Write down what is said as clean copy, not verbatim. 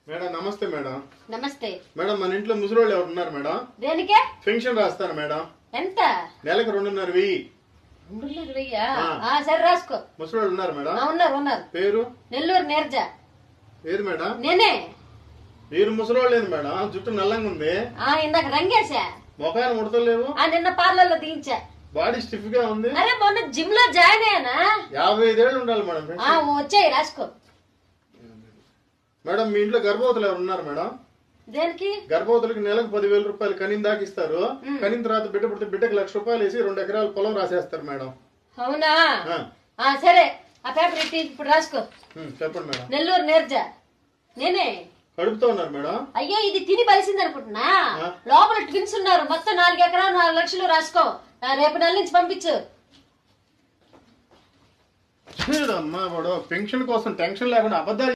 Madam నమస్తే madam. నమస్తే madam మన ఇంట్లో ముసలోళ్ళు ఎవరు ఉన్నారు మేడం? దేనికే? పెన్షన్ రాస్తాను మేడం. ఎంత? నెలకు 2,500. 2,500? సరే రాసుకో. ముసలోళ్ళు ఉన్నారు మేడం? ఉన్నారు. పేరు? నెల్లూరు నీరజ. ఏది మేడం? నేనే. మీరు ముసలోళ్ళు లేదు మేడం, జుట్టు నల్లంగా ఉంది. ఇందాక రంగేశా. మొఖాన్ని ముడతలేవు. నిన్న పార్లర్ లో దించా. బాడీ స్టిఫ్ గా ఉంది. అరే మొన్న జిమ్ లో జాయిన్ అయ్యానా. 55 ఏళ్ళు ఉండాలి మేడం. వచ్చాయి రాసుకో. మేడం మీ ఇంట్లో గర్భవతులు ఎవరు ఉన్నారు మేడం? దేనికి? గర్భవతులకి నెలకు 10,000 రూపాయలు కనిన దాకా ఇస్తారు. కనిన తర్వాత బిడ్డ పుడితే బిడ్డకి 1,00,000 రూపాయలు వేసి 2 ఎకరాల పొలం రాసేస్తారు మేడం. అవునా? సరే ఆ పేపర్ ఇట్టి ఇప్పుడు రాసుకో. చెప్పండి మేడం. నెల్లూరు నీరజ. నేనే. కడుపుతో ఉన్నారు మేడం? అయ్యో ఇది తిని బలిసింది అనుకుంటున్నా. లోపల ట్విన్స్ ఉన్నారు. మొత్తం 4 ఎకరాలు 4 లక్షలు రాసుకో. రేపు నెల నుంచి పంపించు. అమ్మా వాడు పెన్షన్ కోసం టెన్షన్ లేకుండా అబద్ధాలు